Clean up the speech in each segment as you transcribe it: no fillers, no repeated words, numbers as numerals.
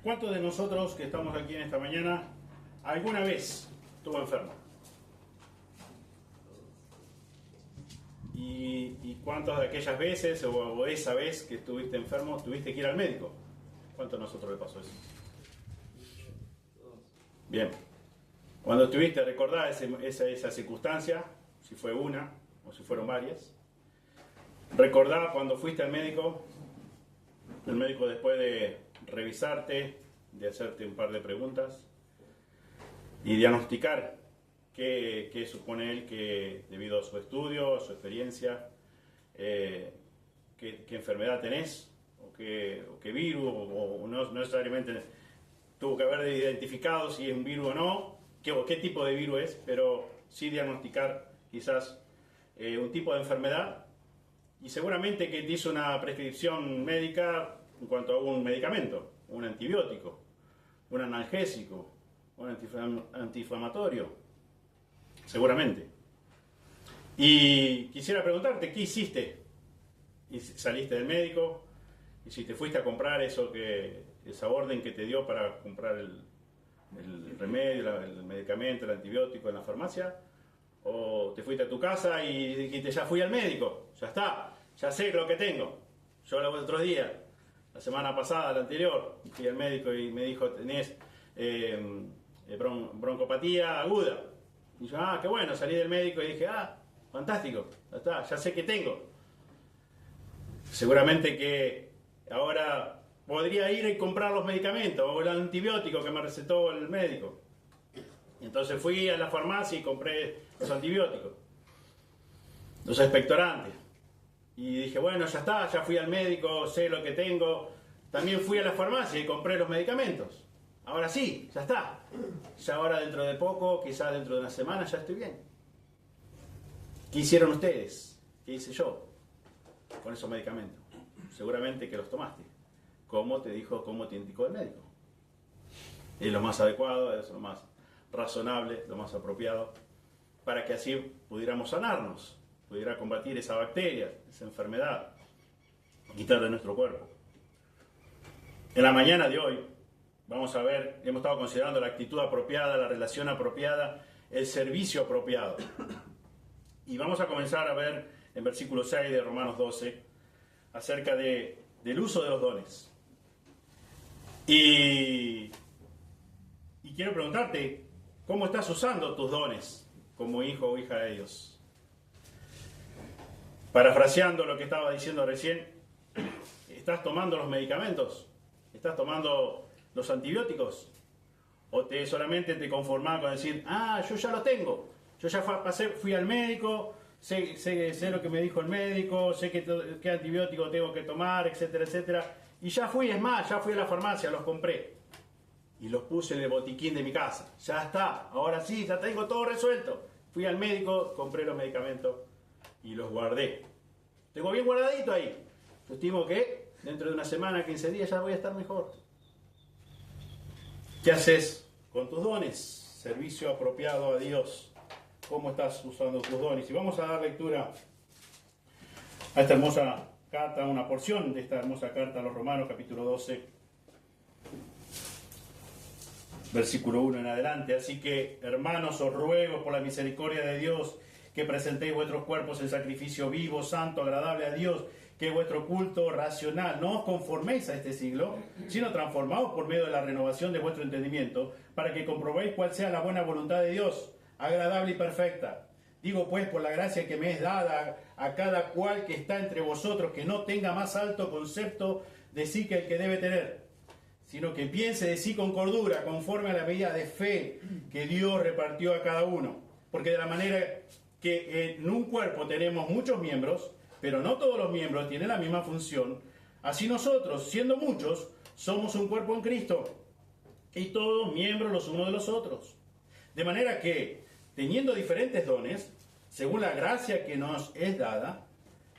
¿Cuántos de nosotros que estamos aquí en esta mañana alguna vez estuvo enfermo? ¿Y cuántas de aquellas veces o esa vez que estuviste enfermo tuviste que ir al médico? ¿Cuántos de nosotros le pasó eso? Bien. Cuando estuviste, recordá esa circunstancia, si fue una o si fueron varias. Recordá cuando fuiste al médico, el médico después de revisarte, de hacerte un par de preguntas y diagnosticar qué supone él que debido a su estudio, a su experiencia, qué enfermedad tenés, o qué virus, o no necesariamente tuvo que haber identificado si es un virus o no, qué tipo de virus es, pero sí diagnosticar quizás un tipo de enfermedad, y seguramente que te hizo una prescripción médica en cuanto a un medicamento, un antibiótico, un analgésico, un antiinflamatorio, seguramente. Y quisiera preguntarte, ¿qué hiciste? ¿Y saliste del médico? ¿Y si te fuiste a comprar esa orden que te dio para comprar el remedio, el medicamento, el antibiótico en la farmacia? ¿O te fuiste a tu casa y dijiste, ya fui al médico, ya está, ya sé lo que tengo? Yo el otro día, la semana pasada, la anterior, fui al médico y me dijo, tenés broncopatía aguda. Y yo, qué bueno, salí del médico y dije, fantástico, ya está, ya sé qué tengo. Seguramente que ahora podría ir y comprar los medicamentos o el antibiótico que me recetó el médico. Entonces fui a la farmacia y compré los antibióticos, los expectorantes. Y dije, bueno, ya está, ya fui al médico, sé lo que tengo. También fui a la farmacia y compré los medicamentos. Ahora sí, ya está. Ya ahora dentro de poco, quizás dentro de una semana, ya estoy bien. ¿Qué hicieron ustedes? ¿Qué hice yo con esos medicamentos? Seguramente que los tomaste. ¿Cómo te indicó el médico? Es lo más adecuado, es lo más razonable, lo más apropiado, para que así pudiéramos sanarnos, pudiera combatir esa bacteria, esa enfermedad, quitar de nuestro cuerpo. En la mañana de hoy vamos a ver, hemos estado considerando la actitud apropiada, la relación apropiada, el servicio apropiado. Y vamos a comenzar a ver en versículo 6 de Romanos 12 acerca del uso de los dones. Y quiero preguntarte, ¿cómo estás usando tus dones como hijo o hija de Dios? Parafraseando lo que estaba diciendo recién, ¿estás tomando los medicamentos? ¿Estás tomando los antibióticos? ¿O solamente te conformás con decir, yo ya lo tengo? Yo ya fui al médico, sé lo que me dijo el médico, sé qué antibiótico tengo que tomar, etcétera, etcétera. Y ya fui a la farmacia, los compré. Y los puse en el botiquín de mi casa. Ya está, ahora sí, ya tengo todo resuelto. Fui al médico, compré los medicamentos y los guardé. Tengo bien guardadito ahí. Yo estimo que dentro de una semana, 15 días, ya voy a estar mejor. ¿Qué haces con tus dones? Servicio apropiado a Dios. ¿Cómo estás usando tus dones? Y vamos a dar lectura a esta hermosa carta, una porción de esta hermosa carta a los Romanos, capítulo 12, versículo 1 en adelante. Así que, hermanos, os ruego por la misericordia de Dios que presentéis vuestros cuerpos en sacrificio vivo, santo, agradable a Dios, que es vuestro culto racional. No os conforméis a este siglo, sino transformaos por medio de la renovación de vuestro entendimiento, para que comprobéis cuál sea la buena voluntad de Dios, agradable y perfecta. Digo pues, por la gracia que me es dada a cada cual que está entre vosotros, que no tenga más alto concepto de sí que el que debe tener, sino que piense de sí con cordura, conforme a la medida de fe que Dios repartió a cada uno. Porque de la manera que en un cuerpo tenemos muchos miembros, pero no todos los miembros tienen la misma función, así nosotros, siendo muchos, somos un cuerpo en Cristo, y todos miembros los unos de los otros. De manera que, teniendo diferentes dones, según la gracia que nos es dada,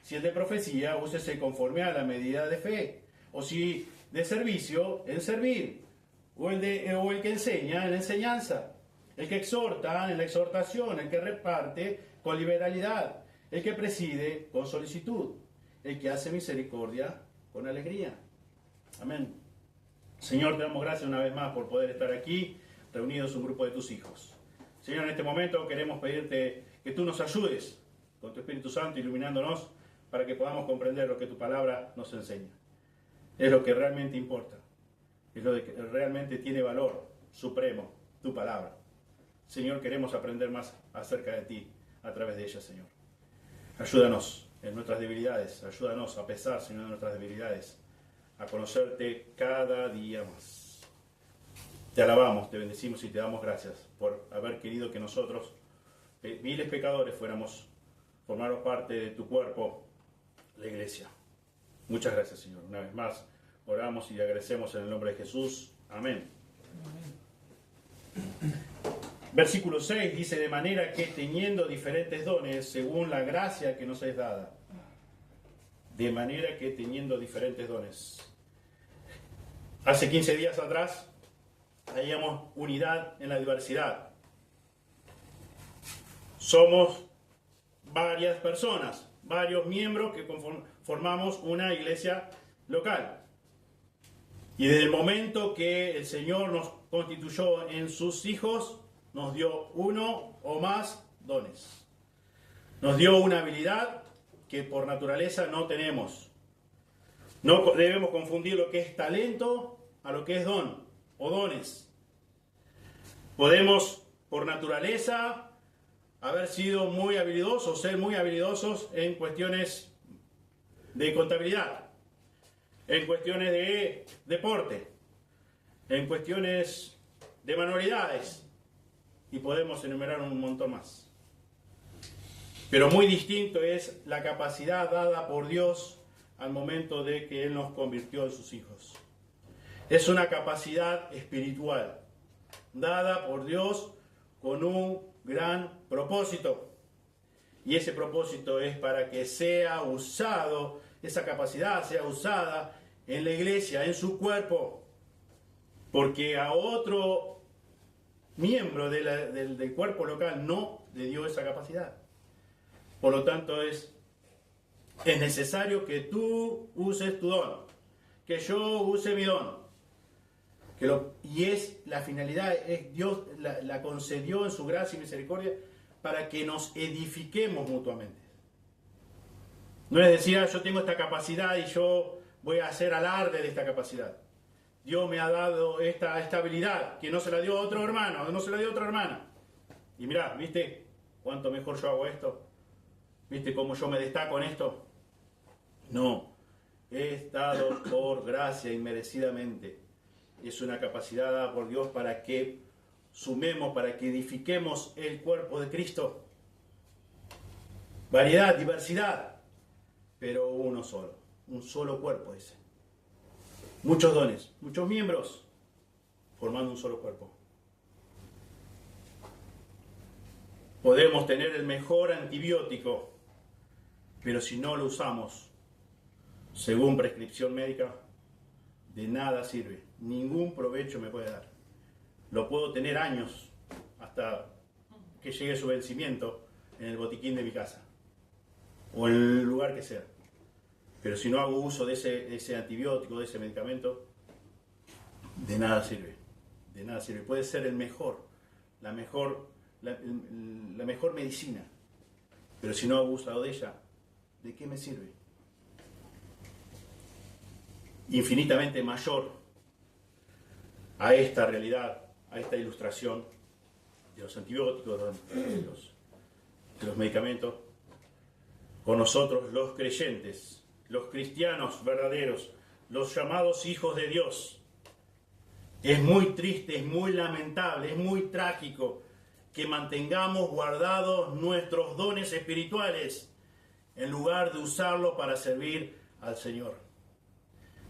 si es de profecía, úsese conforme a la medida de fe, o si de servicio, en servir, o el que enseña, en la enseñanza, el que exhorta, en la exhortación, el que reparte, con liberalidad, el que preside, con solicitud, el que hace misericordia, con alegría. Amén. Señor, te damos gracias una vez más por poder estar aquí, reunidos un grupo de tus hijos. Señor, en este momento queremos pedirte que tú nos ayudes con tu Espíritu Santo, iluminándonos, para que podamos comprender lo que tu palabra nos enseña. Es lo que realmente importa, es lo que realmente tiene valor supremo, tu palabra. Señor, queremos aprender más acerca de ti a través de ella, Señor. Ayúdanos en nuestras debilidades, ayúdanos a pesar, Señor, de nuestras debilidades, a conocerte cada día más. Te alabamos, te bendecimos y te damos gracias por haber querido que nosotros, viles pecadores, formáramos parte de tu cuerpo, la iglesia. Muchas gracias, Señor. Una vez más, oramos y agradecemos en el nombre de Jesús. Amén. Versículo 6 dice: de manera que teniendo diferentes dones según la gracia que nos es dada. De manera que teniendo diferentes dones. Hace 15 días atrás veíamos unidad en la diversidad. Somos varias personas, varios miembros que formamos una iglesia local. Y desde el momento que el Señor nos constituyó en sus hijos, nos dio uno o más dones. Nos dio una habilidad que por naturaleza no tenemos. No debemos confundir lo que es talento a lo que es don o dones. Podemos por naturaleza haber sido muy habilidosos, ser muy habilidosos en cuestiones de contabilidad, en cuestiones de deporte, en cuestiones de manualidades, y podemos enumerar un montón más. Pero muy distinto es la capacidad dada por Dios al momento de que Él nos convirtió en sus hijos. Es una capacidad espiritual, dada por Dios con un gran propósito. Y ese propósito es para que sea usado, esa capacidad sea usada en la iglesia, en su cuerpo. Porque a otro miembro del cuerpo local no le dio esa capacidad. Por lo tanto, es necesario que tú uses tu don, que yo use mi don. Y es la finalidad, es Dios la concedió en su gracia y misericordia para que nos edifiquemos mutuamente. No es decir, yo tengo esta capacidad y yo voy a hacer alarde de esta capacidad. Dios me ha dado esta habilidad que no se la dio a otro hermano, no se la dio a otra hermana. Y mirá, ¿viste cuánto mejor yo hago esto? ¿Viste cómo yo me destaco en esto? No, he estado por gracia inmerecidamente. Es una capacidad dada por Dios para que sumemos, para que edifiquemos el cuerpo de Cristo. Variedad, diversidad, pero uno solo, un solo cuerpo ese. Muchos dones, muchos miembros, formando un solo cuerpo. Podemos tener el mejor antibiótico, pero si no lo usamos según prescripción médica, de nada sirve. Ningún provecho me puede dar. Lo puedo tener años hasta que llegue su vencimiento en el botiquín de mi casa o en el lugar que sea. Pero si no hago uso de ese antibiótico, de ese medicamento, de nada sirve. De nada sirve. Puede ser el mejor, la mejor medicina. Pero si no hago uso de ella, ¿de qué me sirve? Infinitamente mayor a esta realidad, a esta ilustración de los antibióticos, de los medicamentos, con nosotros los creyentes, los cristianos verdaderos, los llamados hijos de Dios. Es muy triste, es muy lamentable, es muy trágico que mantengamos guardados nuestros dones espirituales en lugar de usarlos para servir al Señor.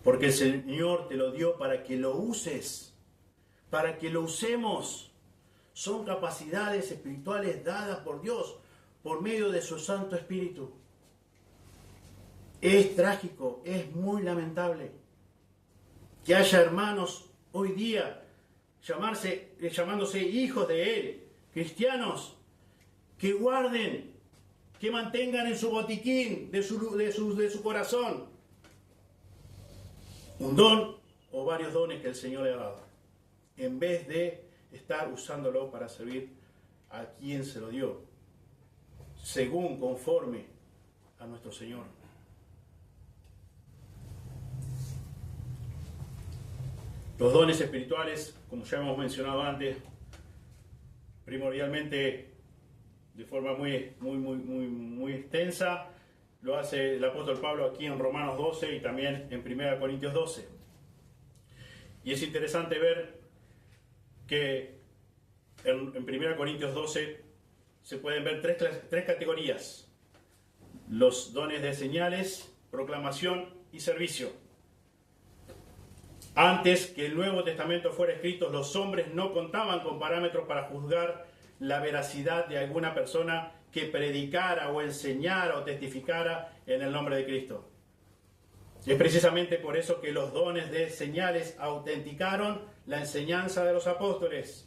Porque el Señor te lo dio para que lo uses, para que lo usemos. Son capacidades espirituales dadas por Dios por medio de su Santo Espíritu. Es trágico, es muy lamentable que haya hermanos hoy día llamándose hijos de Él, cristianos, que guarden, que mantengan en su botiquín de su corazón un don o varios dones que el Señor le ha dado, en vez de estar usándolo para servir a quien se lo dio, según, conforme a nuestro Señor. Los dones espirituales, como ya hemos mencionado antes, primordialmente de forma muy extensa, lo hace el apóstol Pablo aquí en Romanos 12 y también en 1 Corintios 12. Y es interesante ver que en 1 Corintios 12 se pueden ver tres categorías: los dones de señales, proclamación y servicio. Antes que el Nuevo Testamento fuera escrito, los hombres no contaban con parámetros para juzgar la veracidad de alguna persona que predicara o enseñara o testificara en el nombre de Cristo. Es precisamente por eso que los dones de señales autenticaron la enseñanza de los apóstoles,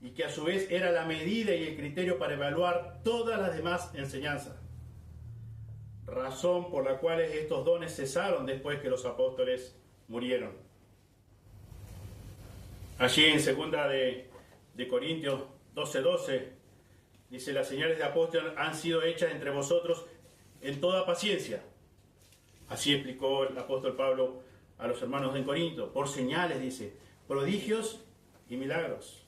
y que a su vez era la medida y el criterio para evaluar todas las demás enseñanzas. Razón por la cual estos dones cesaron después que los apóstoles murieron. Allí en 2 de Corintios 12:12 dice: las señales de apóstol han sido hechas entre vosotros en toda paciencia. Así explicó el apóstol Pablo a los hermanos en Corinto. Por señales, dice, prodigios y milagros.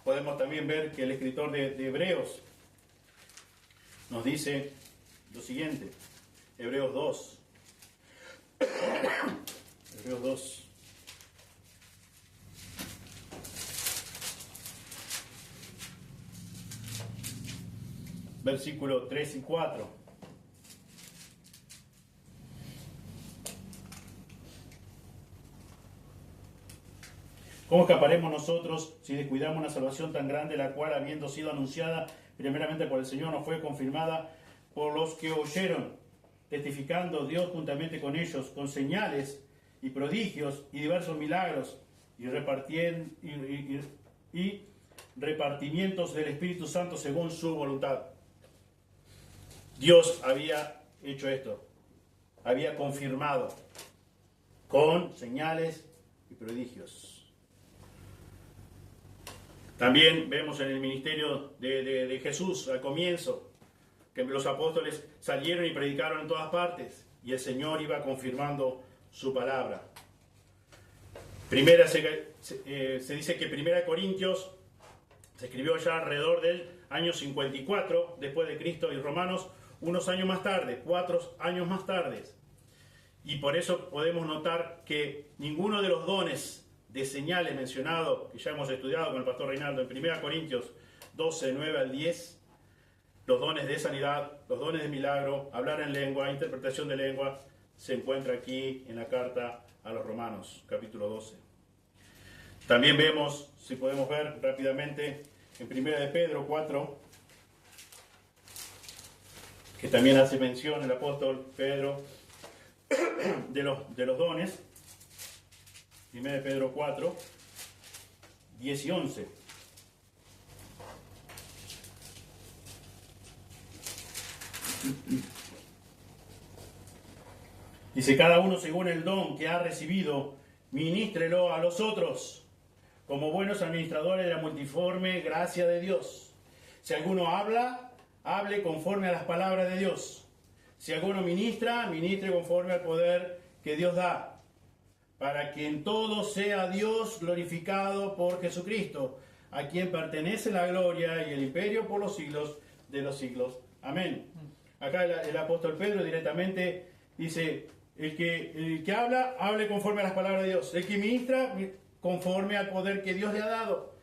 Podemos también ver que el escritor de Hebreos nos dice lo siguiente. Hebreos 2. Hebreos 2. Versículos 3 y 4. ¿Cómo escaparemos nosotros si descuidamos una salvación tan grande, la cual, habiendo sido anunciada primeramente por el Señor, no fue confirmada por los que oyeron, testificando Dios juntamente con ellos, con señales y prodigios y diversos milagros y repartimientos del Espíritu Santo según su voluntad? Dios había hecho esto, había confirmado con señales y prodigios. También vemos en el ministerio de Jesús al comienzo que los apóstoles salieron y predicaron en todas partes, y el Señor iba confirmando su palabra. Se dice que 1 Corintios se escribió ya alrededor del año 54 después de Cristo, y Romanos unos años más tarde, 4 años más tarde. Y por eso podemos notar que ninguno de los dones de señales mencionados, que ya hemos estudiado con el pastor Reinaldo en 1 Corintios 12, 9 al 10, los dones de sanidad, los dones de milagro, hablar en lengua, interpretación de lengua, se encuentra aquí en la carta a los Romanos, capítulo 12. También vemos, si podemos ver rápidamente, en 1 de Pedro 4, que también hace mención el apóstol Pedro de los dones. 1 de Pedro 4, 10 y 11. Dice: cada uno según el don que ha recibido, ministrelo a los otros, como buenos administradores de la multiforme gracia de Dios. Si alguno habla, hable conforme a las palabras de Dios. Si alguno ministra, ministre conforme al poder que Dios da, para que en todo sea Dios glorificado por Jesucristo, a quien pertenece la gloria y el imperio por los siglos de los siglos. Amén. Acá el apóstol Pedro directamente dice: el que habla, hable conforme a las palabras de Dios. El que ministra, conforme al poder que Dios le ha dado.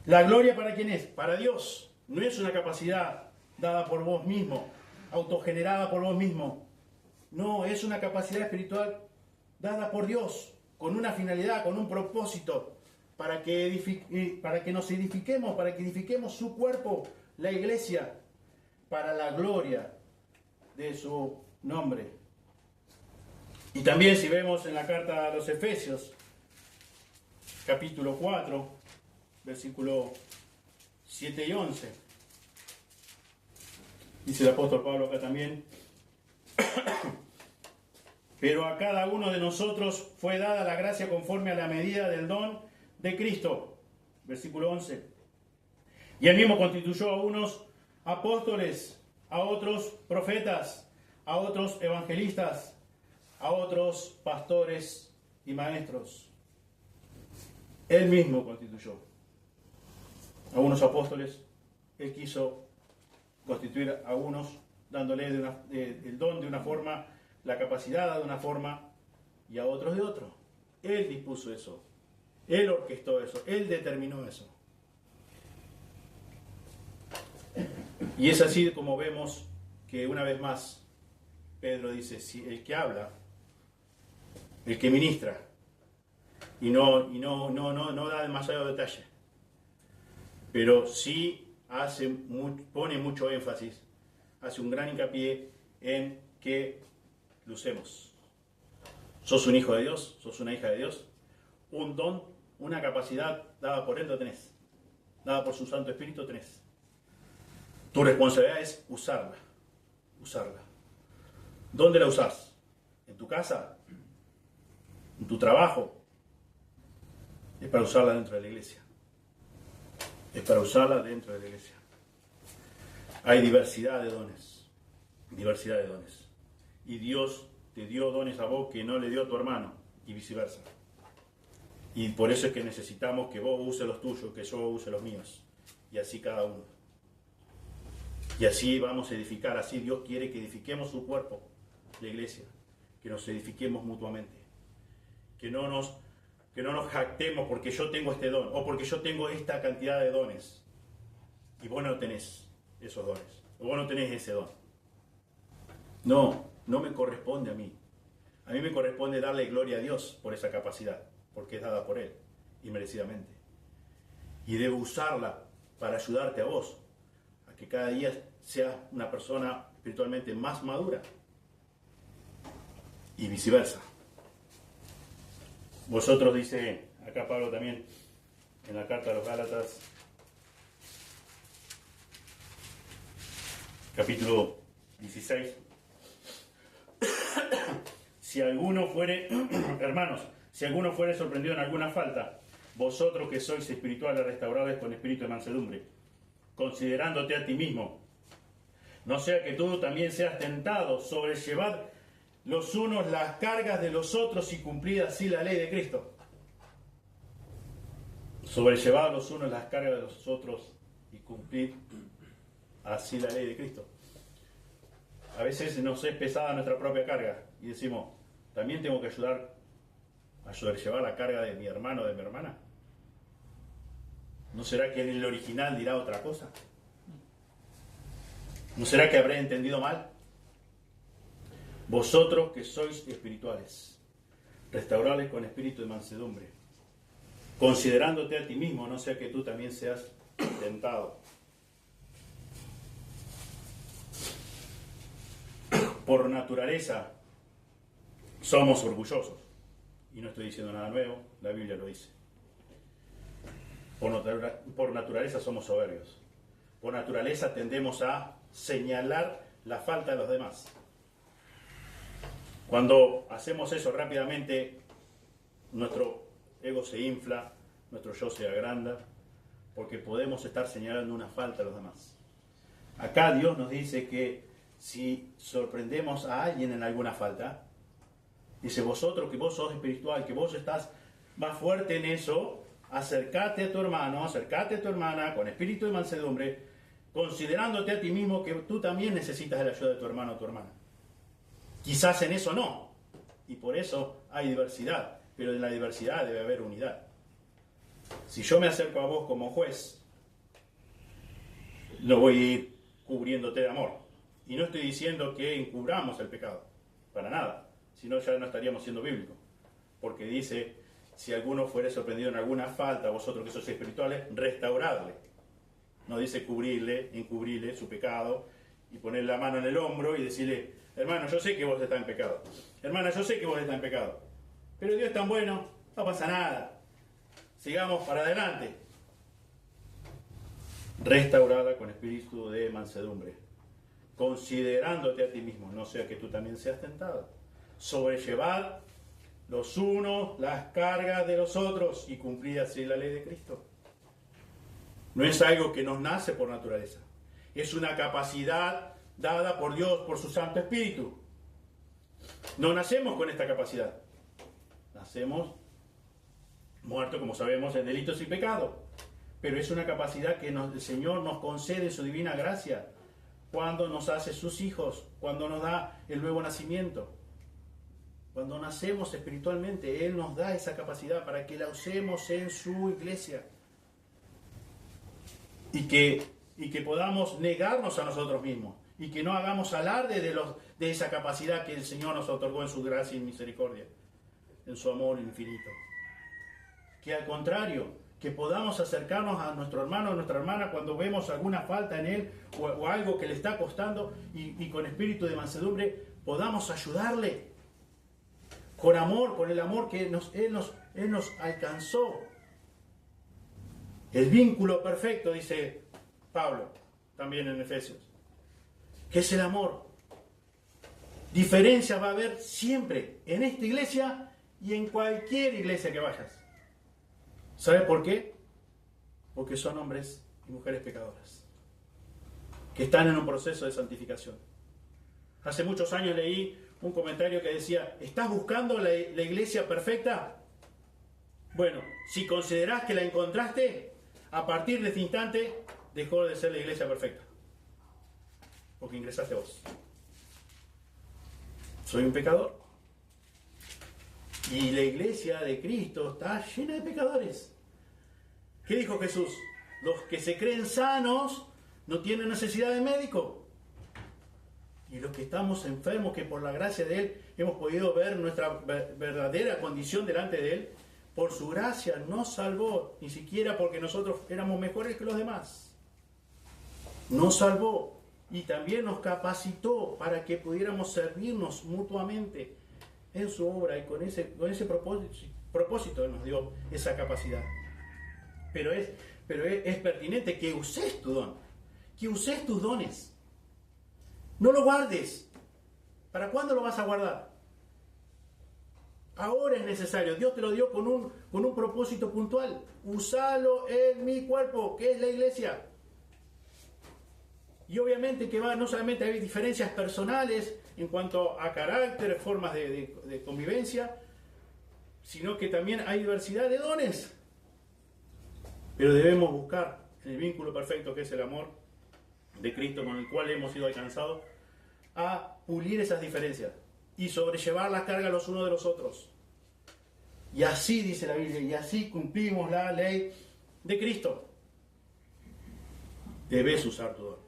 ¿La gloria para quién es? Para Dios. No es una capacidad dada por vos mismo, autogenerada por vos mismo. No, es una capacidad espiritual dada por Dios, con una finalidad, con un propósito, para que nos edifiquemos, para que edifiquemos su cuerpo, la iglesia, para la gloria de su nombre. Y también, si vemos en la carta a los Efesios, capítulo 4, versículo 7 y 11, dice el apóstol Pablo acá también: Pero a cada uno de nosotros fue dada la gracia conforme a la medida del don de Cristo. Versículo 11. Y él mismo constituyó a unos apóstoles, a otros profetas, a otros evangelistas, a otros pastores y maestros. Él mismo constituyó a unos apóstoles. Él quiso constituir a unos, dándole el don de una forma, la capacidad de una forma, y a otros de otro. Él dispuso eso. Él orquestó eso. Él determinó eso. Y es así como vemos que una vez más Pedro dice, si el que habla, el que ministra, y no da demasiado detalle, pero sí pone mucho énfasis, hace un gran hincapié en que lucemos. Sos un hijo de Dios, sos una hija de Dios, un don, una capacidad dada por Él lo tenés, dada por su Santo Espíritu tenés. Tu responsabilidad es usarla. ¿Dónde la usás? ¿En tu casa? ¿En tu trabajo? Es para usarla dentro de la iglesia. Hay diversidad de dones. Y Dios te dio dones a vos que no le dio a tu hermano, y viceversa. Y por eso es que necesitamos que vos uses los tuyos, que yo use los míos. Y así cada uno. Y así vamos a edificar, así Dios quiere que edifiquemos su cuerpo, la iglesia, que nos edifiquemos mutuamente, que no nos jactemos porque yo tengo este don, o porque yo tengo esta cantidad de dones, y vos no tenés esos dones, o vos no tenés ese don. No me corresponde a mí me corresponde darle gloria a Dios por esa capacidad, porque es dada por Él, y merecidamente. Y debo usarla para ayudarte a vos, que cada día seas una persona espiritualmente más madura y viceversa. Vosotros, dice acá Pablo también en la carta a los Gálatas, capítulo 16, hermanos, si alguno fuere sorprendido en alguna falta, vosotros que sois espirituales restaurados con espíritu de mansedumbre, considerándote a ti mismo, no sea que tú también seas tentado, sobrellevad los unos las cargas de los otros y cumplid así la ley de Cristo. Sobrellevad los unos las cargas de los otros y cumplid así la ley de Cristo. A veces nos es pesada nuestra propia carga y decimos, también tengo que ayudar a sobrellevar la carga de mi hermano o de mi hermana. ¿No será que en el original dirá otra cosa? ¿No será que habré entendido mal? Vosotros que sois espirituales, restaurables con espíritu de mansedumbre, considerándote a ti mismo, no sea que tú también seas tentado. Por naturaleza somos orgullosos. Y no estoy diciendo nada nuevo, la Biblia lo dice. Por naturaleza somos soberbios. Por naturaleza tendemos a señalar la falta de los demás. Cuando hacemos eso rápidamente, nuestro ego se infla, nuestro yo se agranda, porque podemos estar señalando una falta a los demás. Acá Dios nos dice que si sorprendemos a alguien en alguna falta, dice, vosotros que vos sos espiritual, que vos estás más fuerte en eso, acércate a tu hermano, acércate a tu hermana con espíritu de mansedumbre, considerándote a ti mismo que tú también necesitas de la ayuda de tu hermano o tu hermana. Quizás en eso no, y por eso hay diversidad, pero en la diversidad debe haber unidad. Si yo me acerco a vos como juez, no voy a ir cubriéndote de amor. Y no estoy diciendo que encubramos el pecado, para nada, si no ya no estaríamos siendo bíblicos, porque dice, si alguno fuere sorprendido en alguna falta, vosotros que sois espirituales, restauradle. No dice encubrirle su pecado y ponerle la mano en el hombro y decirle, hermano, yo sé que vos estás en pecado. Hermana, yo sé que vos estás en pecado. Pero Dios es tan bueno, no pasa nada. Sigamos para adelante. Restaurada con espíritu de mansedumbre, considerándote a ti mismo, no sea que tú también seas tentado. sobrellevad los unos las cargas de los otros y cumplid así la ley de Cristo. No es algo que nos nace por naturaleza. Es una capacidad dada por Dios, por su Santo Espíritu. No nacemos con esta capacidad. Nacemos muertos, como sabemos, en delitos y pecados. Pero es una capacidad que el Señor nos concede en su divina gracia cuando nos hace sus hijos, cuando nos da el nuevo nacimiento. Cuando nacemos espiritualmente, Él nos da esa capacidad para que la usemos en su iglesia. Y que podamos negarnos a nosotros mismos. Y que no hagamos alarde de esa capacidad que el Señor nos otorgó en su gracia y misericordia. En su amor infinito. Que al contrario, que podamos acercarnos a nuestro hermano o nuestra hermana cuando vemos alguna falta en él o algo que le está costando y con espíritu de mansedumbre podamos ayudarle. Con amor, con el amor que Él nos alcanzó. El vínculo perfecto, dice Pablo, también en Efesios. ¿Qué es el amor? Diferencia va a haber siempre en esta iglesia y en cualquier iglesia que vayas. ¿Sabe por qué? Porque son hombres y mujeres pecadoras que están en un proceso de santificación. Hace muchos años leí un comentario que decía: ¿estás buscando la iglesia perfecta? Bueno, si considerás que la encontraste, a partir de este instante dejó de ser la iglesia perfecta, porque ingresaste vos. Soy un pecador y la iglesia de Cristo está llena de pecadores. ¿Qué dijo Jesús? Los que se creen sanos no tienen necesidad de médico. Y los que estamos enfermos, que por la gracia de Él hemos podido ver nuestra verdadera condición delante de Él, por su gracia nos salvó, ni siquiera porque nosotros éramos mejores que los demás. Nos salvó y también nos capacitó para que pudiéramos servirnos mutuamente en su obra, y con ese propósito nos dio esa capacidad. Pero es pertinente que uses tu don, que uses tus dones. No lo guardes. ¿Para cuándo lo vas a guardar? Ahora es necesario. Dios te lo dio con un propósito puntual. Usalo en mi cuerpo, que es la iglesia. Y obviamente que no solamente hay diferencias personales en cuanto a carácter, formas de convivencia, sino que también hay diversidad de dones. Pero debemos buscar el vínculo perfecto que es el amor de Cristo, con el cual hemos sido alcanzados, a pulir esas diferencias y sobrellevar la carga los unos de los otros. Y así dice la Biblia, y así cumplimos la ley de Cristo. Debes usar tu don.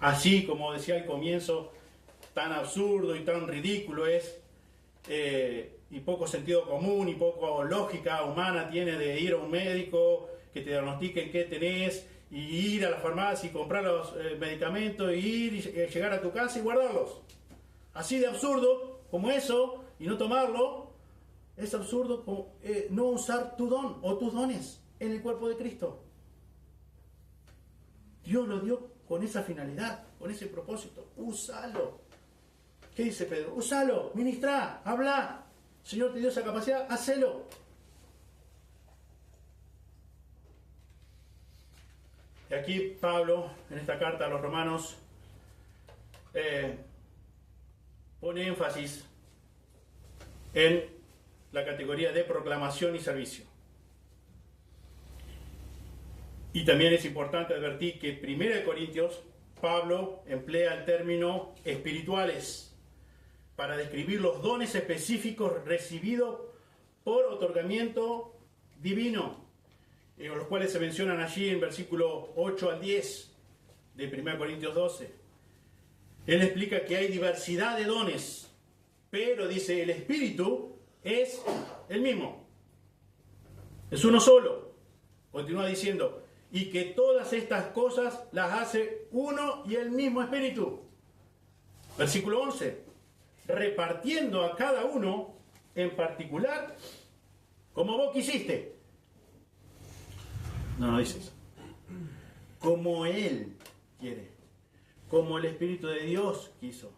Así como decía al comienzo, tan absurdo y tan ridículo es, y poco sentido común y poco lógica humana tiene de ir a un médico que te diagnostiquen qué tenés, y ir a la farmacia y comprar los medicamentos, y ir y llegar a tu casa y guardarlos. Así de absurdo como eso, y no tomarlo, es absurdo como no usar tu don o tus dones en el cuerpo de Cristo. Dios lo dio con esa finalidad, con ese propósito. Úsalo. ¿Qué dice Pedro? Úsalo, ministrá, habla. El Señor te dio esa capacidad, hacelo. Y aquí Pablo, en esta carta a los romanos, pone énfasis en la categoría de proclamación y servicio. Y también es importante advertir que en 1 Corintios, Pablo emplea el término espirituales para describir los dones específicos recibidos por otorgamiento divino, los cuales se mencionan allí en versículo 8 al 10 de 1 Corintios 12. Él explica que hay diversidad de dones, pero dice, el Espíritu es el mismo. Es uno solo. Continúa diciendo, y que todas estas cosas las hace uno y el mismo Espíritu. Versículo 11. Repartiendo a cada uno en particular como vos quisiste. No dice eso. Como Él quiere. Como el Espíritu de Dios quiso.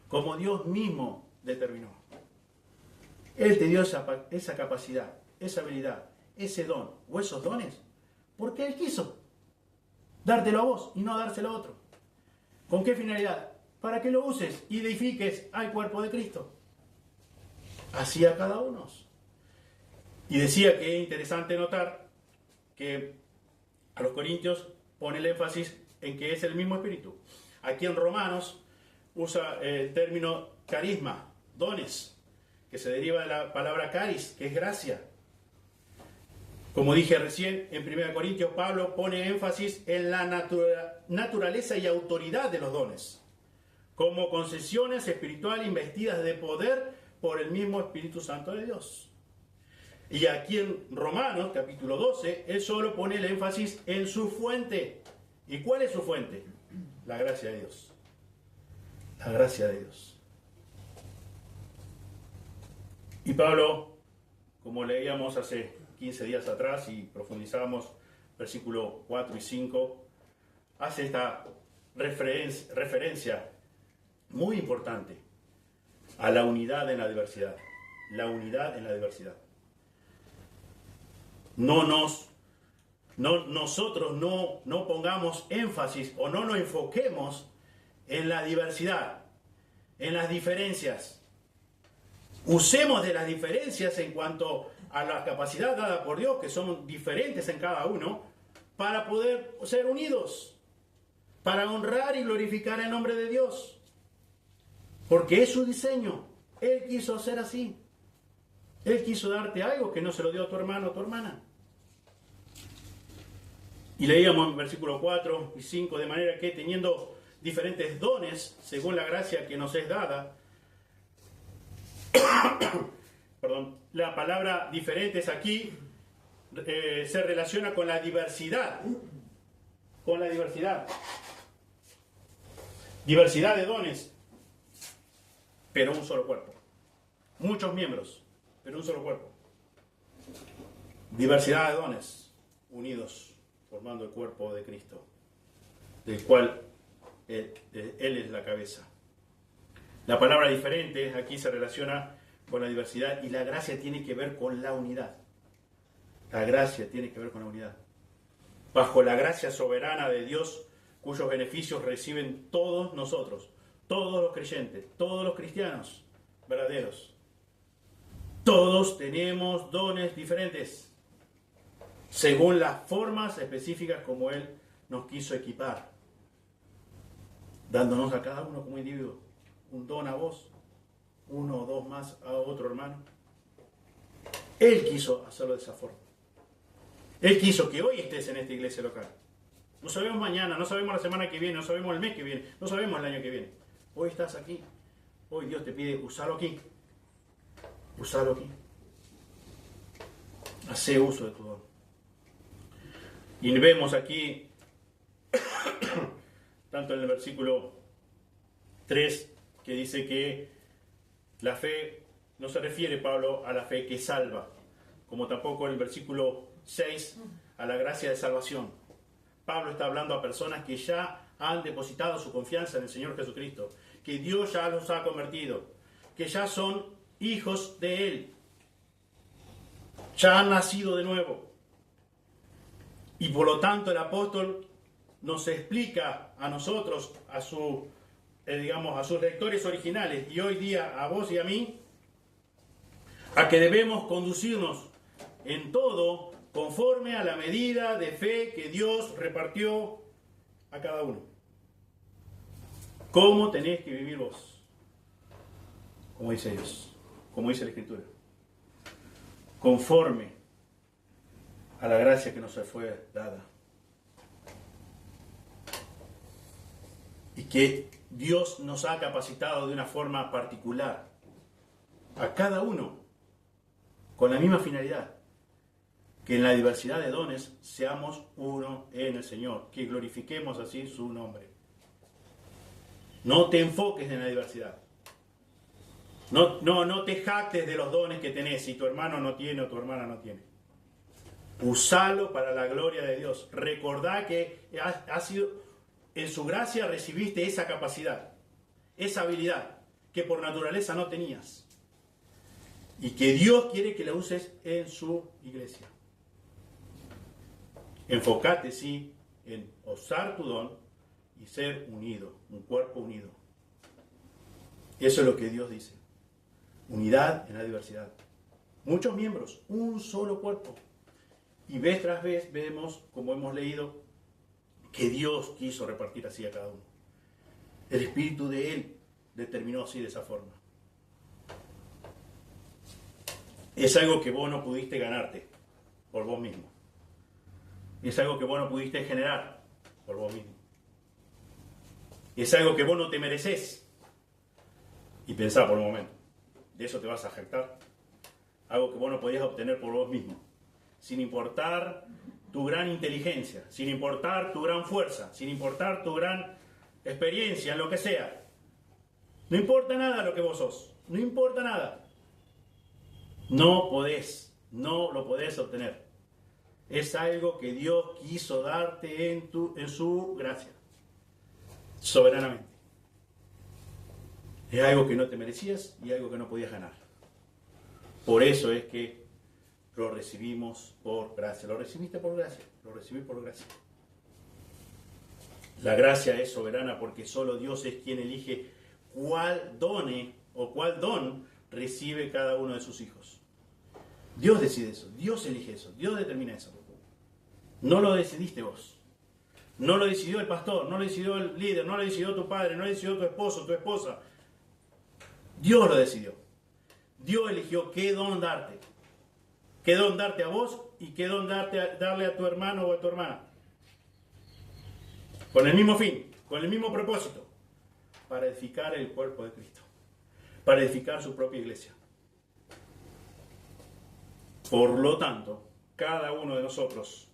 Como Dios mismo determinó. Él te dio esa capacidad, esa habilidad, ese don o esos dones, porque Él quiso dártelo a vos y no dárselo a otro. ¿Con qué finalidad? Para que lo uses y edifiques al cuerpo de Cristo. Así a cada uno. Y decía que es interesante notar que a los Corintios pone el énfasis en que es el mismo Espíritu. Aquí en Romanos usa el término carisma, dones, que se deriva de la palabra caris, que es gracia. Como dije recién, en 1 Corintios Pablo pone énfasis en la naturaleza y autoridad de los dones, como concesiones espirituales investidas de poder por el mismo Espíritu Santo de Dios. Y aquí en Romanos, capítulo 12, él solo pone el énfasis en su fuente. ¿Y cuál es su fuente? La gracia de Dios. La gracia de Dios. Y Pablo, como leíamos hace 15 días atrás y profundizábamos versículos 4 y 5, hace esta referencia muy importante a la unidad en la diversidad. La unidad en la diversidad. Nosotros no pongamos énfasis o no nos enfoquemos en la diversidad, en las diferencias. Usemos de las diferencias en cuanto a la capacidad dada por Dios, que son diferentes en cada uno, para poder ser unidos, para honrar y glorificar el nombre de Dios. Porque es su diseño. Él quiso hacer así. Él quiso darte algo que no se lo dio a tu hermano o a tu hermana. Y leíamos en versículos 4 y 5, de manera que teniendo diferentes dones, según la gracia que nos es dada, perdón, la palabra diferentes aquí se relaciona con la diversidad. Con la diversidad. Diversidad de dones, pero un solo cuerpo. Muchos miembros, pero un solo cuerpo. Diversidad de dones, unidos, formando el cuerpo de Cristo, del cual Él es la cabeza. La palabra diferente aquí se relaciona con la diversidad y la gracia tiene que ver con la unidad. La gracia tiene que ver con la unidad. Bajo la gracia soberana de Dios, cuyos beneficios reciben todos nosotros, todos los creyentes, todos los cristianos verdaderos. Todos tenemos dones diferentes, según las formas específicas como Él nos quiso equipar, dándonos a cada uno como individuo un don a vos, uno o dos más a otro hermano. Él quiso hacerlo de esa forma. Él quiso que hoy estés en esta iglesia local. No sabemos mañana, no sabemos la semana que viene, no sabemos el mes que viene, no sabemos el año que viene. Hoy estás aquí. Hoy Dios te pide usarlo aquí. Usarlo aquí. Hacé uso de tu don. Y vemos aquí, tanto en el versículo 3, que dice que la fe no se refiere, Pablo, a la fe que salva, como tampoco en el versículo 6 a la gracia de salvación. Pablo está hablando a personas que ya han depositado su confianza en el Señor Jesucristo, que Dios ya los ha convertido, que ya son hijos de Él, ya han nacido de nuevo. Y por lo tanto el apóstol nos explica a nosotros, a sus lectores originales, y hoy día a vos y a mí, a que debemos conducirnos en todo conforme a la medida de fe que Dios repartió a cada uno. ¿Cómo tenés que vivir vos? Como dice Dios, como dice la Escritura. Conforme a la gracia que nos fue dada. Y que Dios nos ha capacitado de una forma particular a cada uno con la misma finalidad, que en la diversidad de dones seamos uno en el Señor, que glorifiquemos así su nombre. No te enfoques en la diversidad. No te jactes de los dones que tenés si tu hermano no tiene o tu hermana no tiene. Usalo para la gloria de Dios. Recordá que ha sido en su gracia recibiste esa capacidad, esa habilidad, que por naturaleza no tenías y que Dios quiere que la uses en su iglesia. Enfócate, sí, en usar tu don y ser unido, un cuerpo unido. Eso es lo que Dios dice. Unidad en la diversidad. Muchos miembros, un solo cuerpo. Y vez tras vez vemos, como hemos leído, que Dios quiso repartir así a cada uno. El Espíritu de Él determinó así de esa forma. Es algo que vos no pudiste ganarte por vos mismo. Es algo que vos no pudiste generar por vos mismo. Es algo que vos no te mereces. Y pensá por un momento, ¿de eso te vas a jactar? Algo que vos no podías obtener por vos mismo. Sin importar tu gran inteligencia, sin importar tu gran fuerza, sin importar tu gran experiencia en lo que sea. No importa nada lo que vos sos, no importa nada. No lo podés obtener. Es algo que Dios quiso darte en su gracia, soberanamente. Es algo que no te merecías y algo que no podías ganar. Por eso es que lo recibimos por gracia. Lo recibiste por gracia, lo recibí por gracia. La gracia es soberana porque solo Dios es quien elige cuál don recibe cada uno de sus hijos. Dios decide eso, Dios elige eso, Dios determina eso. No lo decidiste vos. No lo decidió el pastor, no lo decidió el líder, no lo decidió tu padre, no lo decidió tu esposo, tu esposa. Dios lo decidió. Dios eligió qué don darte. Qué don darte a vos y qué don darle a tu hermano o a tu hermana. Con el mismo fin, con el mismo propósito. Para edificar el cuerpo de Cristo. Para edificar su propia iglesia. Por lo tanto, cada uno de nosotros,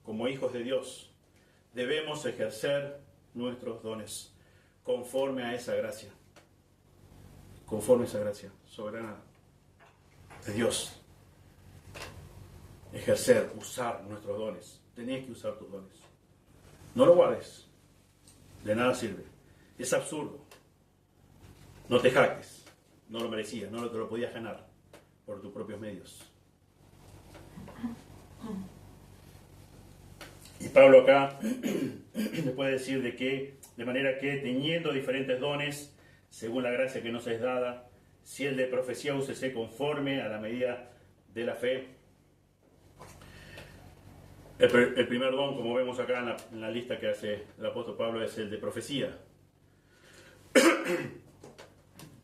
como hijos de Dios, debemos ejercer nuestros dones conforme a esa gracia. Conforme a esa gracia soberana de Dios. Ejercer, usar nuestros dones. Tenés que usar tus dones. No lo guardes. De nada sirve. Es absurdo. No te jactes. No lo merecías, no te lo podías ganar por tus propios medios. Y Pablo acá le puede decir de manera que teniendo diferentes dones, según la gracia que nos es dada, si el de profecía úsese conforme a la medida de la fe. El primer don, como vemos acá en la lista que hace el apóstol Pablo, es el de profecía.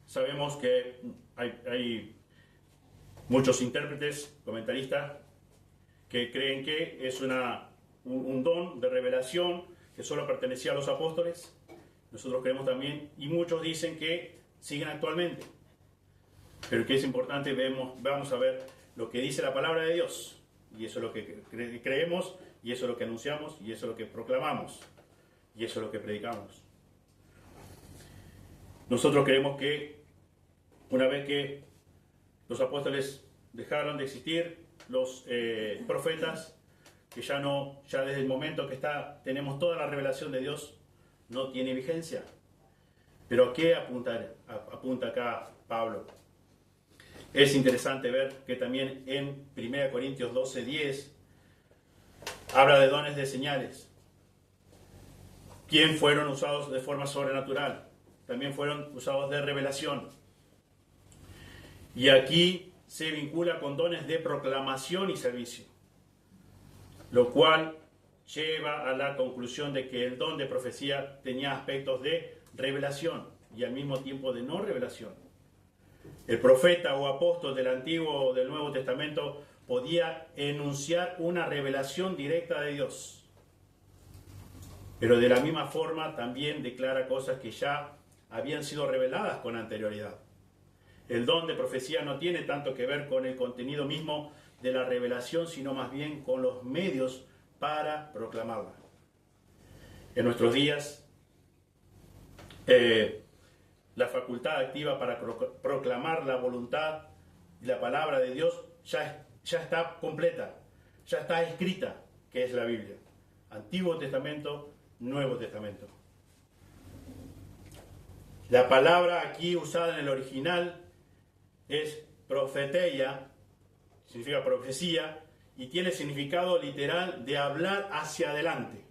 Sabemos que hay muchos intérpretes, comentaristas, que creen que es un don de revelación que solo pertenecía a los apóstoles. Nosotros creemos también, y muchos dicen que siguen actualmente. Pero que es importante, vamos a ver lo que dice la palabra de Dios. Y eso es lo que creemos, y eso es lo que anunciamos, y eso es lo que proclamamos, y eso es lo que predicamos. Nosotros creemos que una vez que los apóstoles dejaron de existir, los profetas, que ya desde el momento que tenemos toda la revelación de Dios, no tiene vigencia. Pero ¿a qué apunta acá Pablo? Es interesante ver que también en 1 Corintios 12:10 habla de dones de señales. ¿Quién fueron usados de forma sobrenatural? También fueron usados de revelación. Y aquí se vincula con dones de proclamación y servicio, lo cual lleva a la conclusión de que el don de profecía tenía aspectos de revelación y al mismo tiempo de no revelación. El profeta o apóstol del Antiguo o del Nuevo Testamento podía enunciar una revelación directa de Dios, pero de la misma forma también declara cosas que ya habían sido reveladas con anterioridad. El don de profecía no tiene tanto que ver con el contenido mismo de la revelación, sino más bien con los medios para proclamarla. En nuestros días, la facultad activa para proclamar la voluntad y la palabra de Dios ya está completa, ya está escrita, que es la Biblia. Antiguo Testamento, Nuevo Testamento. La palabra aquí usada en el original es profeteia, significa profecía, y tiene significado literal de hablar hacia adelante.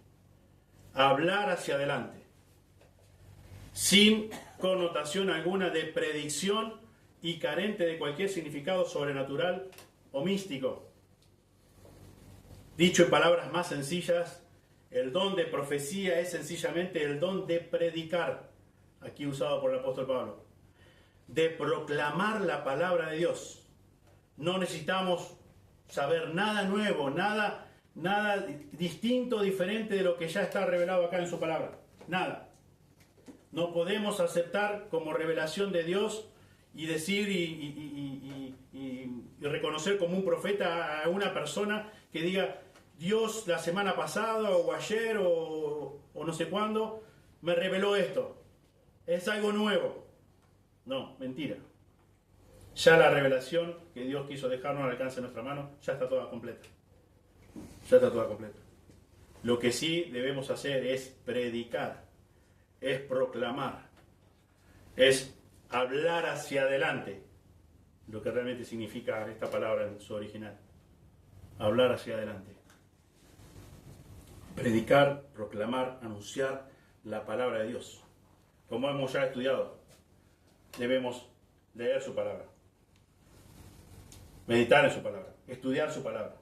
Hablar hacia adelante. Sin connotación alguna de predicción y carente de cualquier significado sobrenatural o místico. Dicho en palabras más sencillas, el don de profecía es sencillamente el don de predicar, aquí usado por el apóstol Pablo, de proclamar la palabra de Dios. No necesitamos saber nada nuevo, nada distinto, diferente de lo que ya está revelado acá en su palabra. Nada. No podemos aceptar como revelación de Dios y decir y reconocer como un profeta a una persona que diga, Dios la semana pasada o ayer o no sé cuándo me reveló esto. Es algo nuevo. No, mentira. Ya la revelación que Dios quiso dejarnos al alcance de nuestra mano, ya está toda completa. Ya está toda completa. Lo que sí debemos hacer es predicar, es proclamar, es hablar hacia adelante, lo que realmente significa esta palabra en su original. Hablar hacia adelante. Predicar, proclamar, anunciar la palabra de Dios. Como hemos ya estudiado, debemos leer su palabra, meditar en su palabra, estudiar su palabra,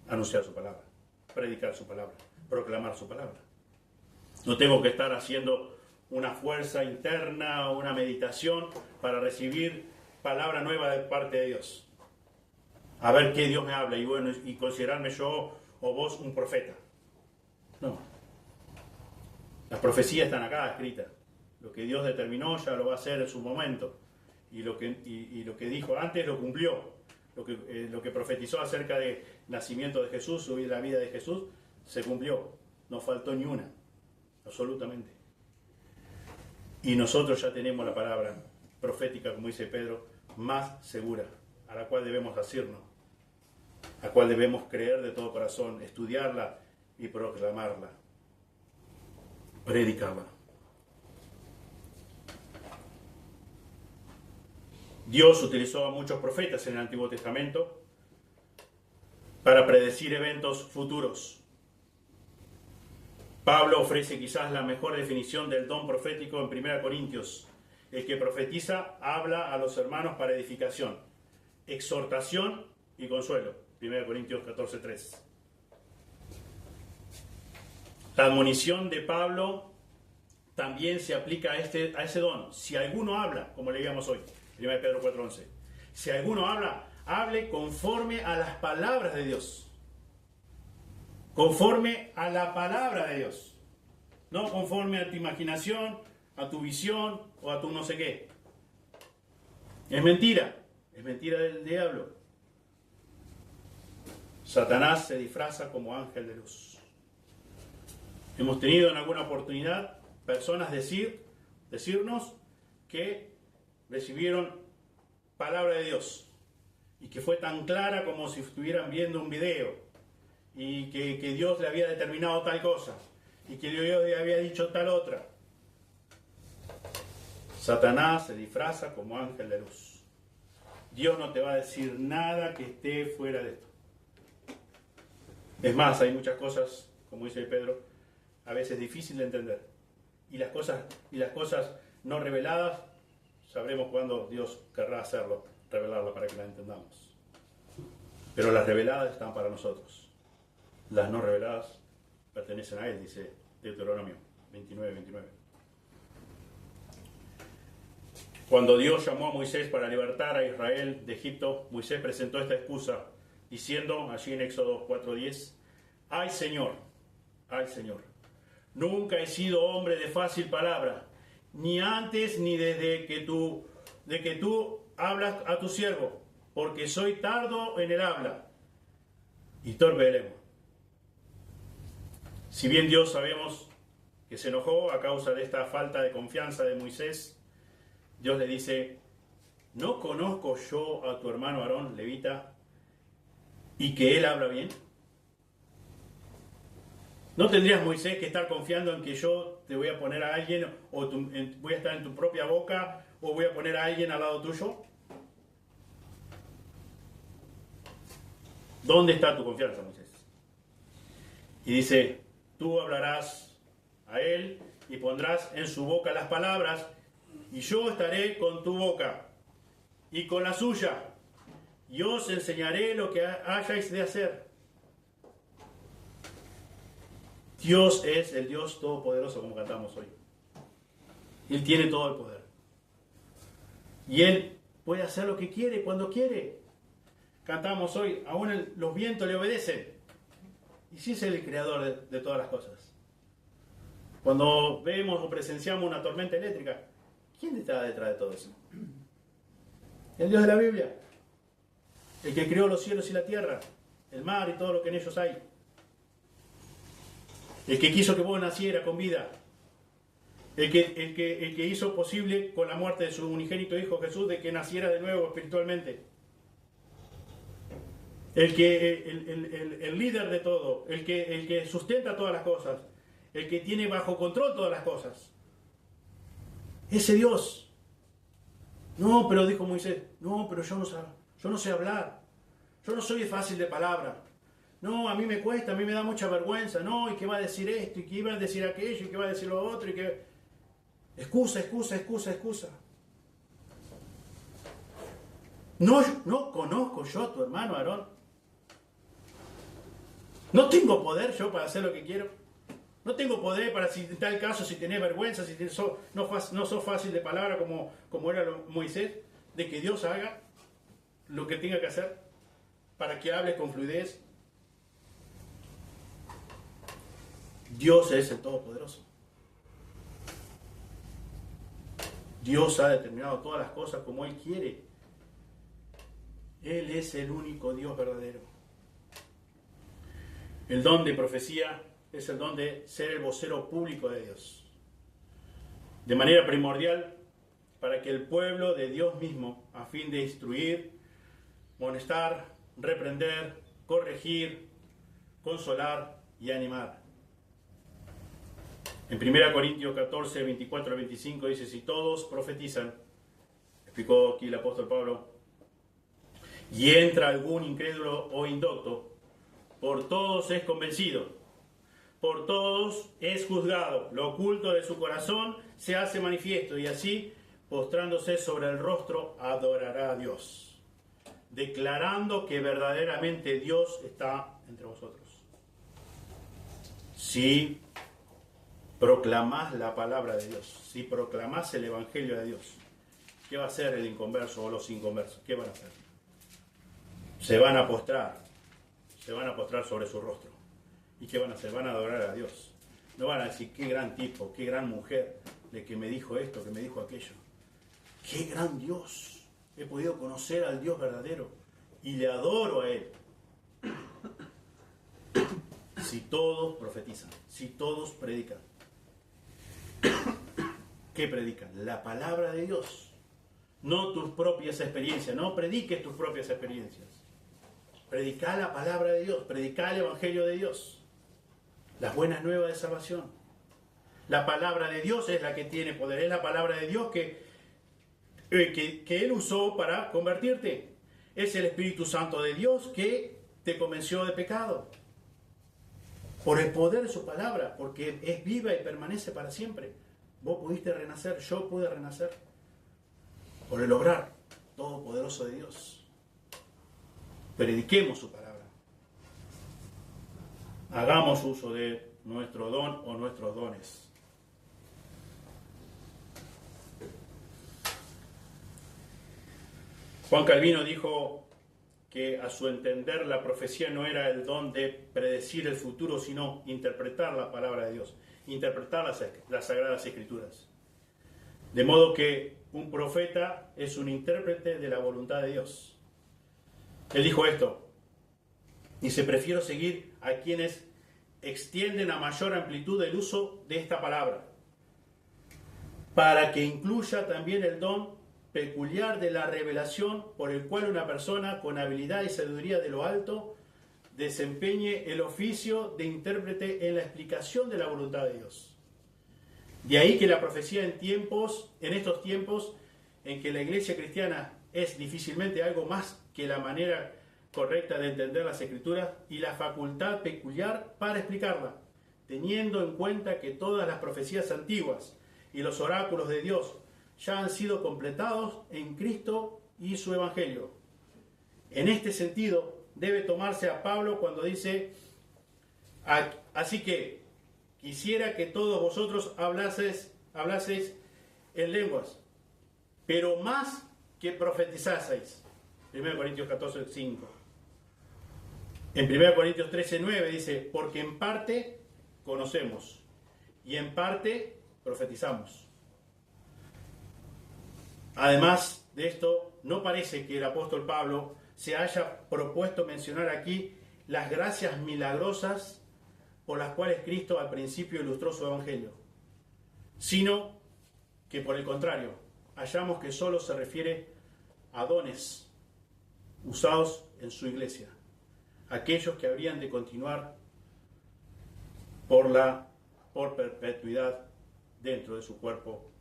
anunciar su palabra, predicar su palabra, proclamar su palabra. No tengo que estar haciendo una fuerza interna o una meditación para recibir palabra nueva de parte de Dios. A ver qué Dios me habla y bueno, y considerarme yo o vos un profeta. No. Las profecías están acá escritas. Lo que Dios determinó ya lo va a hacer en su momento. Y lo que dijo antes lo cumplió. Lo que profetizó acerca del nacimiento de Jesús y la vida de Jesús se cumplió. No faltó ni una. Absolutamente. Y nosotros ya tenemos la palabra profética, como dice Pedro, más segura, a la cual debemos asirnos, a la cual debemos creer de todo corazón, estudiarla y proclamarla, predicarla. Dios utilizó a muchos profetas en el Antiguo Testamento para predecir eventos futuros. Pablo ofrece quizás la mejor definición del don profético en 1 Corintios. El que profetiza habla a los hermanos para edificación, exhortación y consuelo. 1 Corintios 14:3. La admonición de Pablo también se aplica a ese don. Si alguno habla, como leíamos hoy, 1 Pedro 4:11. Si alguno habla, hable conforme a las palabras de Dios. Conforme a la palabra de Dios. No conforme a tu imaginación, a tu visión o a tu no sé qué. Es mentira. Es mentira del diablo. Satanás se disfraza como ángel de luz. Hemos tenido en alguna oportunidad personas decirnos que recibieron palabra de Dios y que fue tan clara como si estuvieran viendo un video y que Dios le había determinado tal cosa y que Dios le había dicho tal otra. Satanás se disfraza como ángel de luz. Dios no te va a decir nada que esté fuera de esto. Es más, hay muchas cosas, como dice Pedro, a veces difíciles de entender. Y las cosas no reveladas, sabremos cuándo Dios querrá hacerlo, revelarlo para que las entendamos. Pero las reveladas están para nosotros. Las no reveladas pertenecen a Él, dice Deuteronomio 29:29. Cuando Dios llamó a Moisés para libertar a Israel de Egipto, Moisés presentó esta excusa, diciendo allí en Éxodo 4:10, ¡ay Señor! Nunca he sido hombre de fácil palabra, ni antes ni desde que tú hablas a tu siervo, porque soy tardo en el habla y torpe de lengua. Si bien Dios sabemos que se enojó a causa de esta falta de confianza de Moisés, Dios le dice, ¿no conozco yo a tu hermano Aarón, levita, y que él habla bien? ¿No tendrías, Moisés, que estar confiando en que yo te voy a poner a alguien, o voy a estar en tu propia boca, o voy a poner a alguien al lado tuyo? ¿Dónde está tu confianza, Moisés? Y dice, tú hablarás a él y pondrás en su boca las palabras, y yo estaré con tu boca y con la suya, y os enseñaré lo que hayáis de hacer. Dios es el Dios todopoderoso, como cantamos hoy. Él tiene todo el poder. Y Él puede hacer lo que quiere, cuando quiere. Cantamos hoy, aún los vientos le obedecen. Y si es el creador de todas las cosas. Cuando vemos o presenciamos una tormenta eléctrica, ¿quién está detrás de todo eso? El Dios de la Biblia. El que creó los cielos y la tierra, el mar y todo lo que en ellos hay. El que quiso que vos nacieras con vida. El que hizo posible con la muerte de su unigénito Hijo Jesús de que naciera de nuevo espiritualmente. El líder de todo. El que sustenta todas las cosas. El que tiene bajo control todas las cosas. Ese Dios. No, pero dijo Moisés, no, pero yo no sé hablar. Yo no soy fácil de palabra. No, a mí me cuesta, a mí me da mucha vergüenza. No, y que va a decir esto, y que iba a decir aquello, y que va a decir lo otro, y que... Excusa. No conozco yo a tu hermano Aarón. No tengo poder yo para hacer lo que quiero. No tengo poder para, si en tal caso, si tenés vergüenza, si no sos fácil de palabra como era Moisés, de que Dios haga lo que tenga que hacer para que hables con fluidez. Dios es el Todopoderoso. Dios ha determinado todas las cosas como Él quiere. Él es el único Dios verdadero. El don de profecía es el don de ser el vocero público de Dios. De manera primordial, para que el pueblo de Dios mismo, a fin de instruir, amonestar, reprender, corregir, consolar y animar. En 1 Corintios 14, 24 al 25 dice, si todos profetizan, explicó aquí el apóstol Pablo, y entra algún incrédulo o indocto, por todos es convencido, por todos es juzgado, lo oculto de su corazón se hace manifiesto, y así, postrándose sobre el rostro, adorará a Dios, declarando que verdaderamente Dios está entre vosotros. Si proclamás la palabra de Dios, si proclamás el evangelio de Dios, ¿qué va a hacer el inconverso o los inconversos? ¿Qué van a hacer? Se van a postrar sobre su rostro. ¿Y qué van a hacer? Van a adorar a Dios. No van a decir, qué gran tipo, qué gran mujer, de que me dijo esto, que me dijo aquello. Qué gran Dios. He podido conocer al Dios verdadero y le adoro a Él. Si todos profetizan, si todos predican. ¿Qué predican? La palabra de Dios. No tus propias experiencias. No prediques tus propias experiencias. Predica la palabra de Dios. Predica el evangelio de Dios. Las buenas nuevas de salvación. La palabra de Dios es la que tiene poder. Es la palabra de Dios que Él usó para convertirte. Es el Espíritu Santo de Dios que te convenció de pecado. Por el poder de su palabra. Porque es viva y permanece para siempre. Vos pudiste renacer. Yo pude renacer. Por el obrar todopoderoso de Dios. Prediquemos su palabra. Hagamos uso de nuestro don o nuestros dones. Juan Calvino dijo que a su entender la profecía no era el don de predecir el futuro, sino interpretar la palabra de Dios, interpretar las Sagradas Escrituras. De modo que un profeta es un intérprete de la voluntad de Dios. Él dijo esto, dice, prefiero seguir a quienes extienden a mayor amplitud el uso de esta palabra, para que incluya también el don peculiar de la revelación por el cual una persona con habilidad y sabiduría de lo alto desempeñe el oficio de intérprete en la explicación de la voluntad de Dios. De ahí que la profecía en estos tiempos en que la iglesia cristiana es difícilmente algo más que la manera correcta de entender las Escrituras y la facultad peculiar para explicarla, teniendo en cuenta que todas las profecías antiguas y los oráculos de Dios ya han sido completados en Cristo y su Evangelio. En este sentido, debe tomarse a Pablo cuando dice: así que quisiera que todos vosotros hablaseis en lenguas, pero más que profetizaseis. 1 Corintios 14, 5. En 1 Corintios 13, 9 dice: porque en parte conocemos y en parte profetizamos. Además de esto, no parece que el apóstol Pablo se haya propuesto mencionar aquí las gracias milagrosas por las cuales Cristo al principio ilustró su evangelio, sino que por el contrario, hallamos que solo se refiere a dones usados en su iglesia, aquellos que habrían de continuar por perpetuidad dentro de su cuerpo,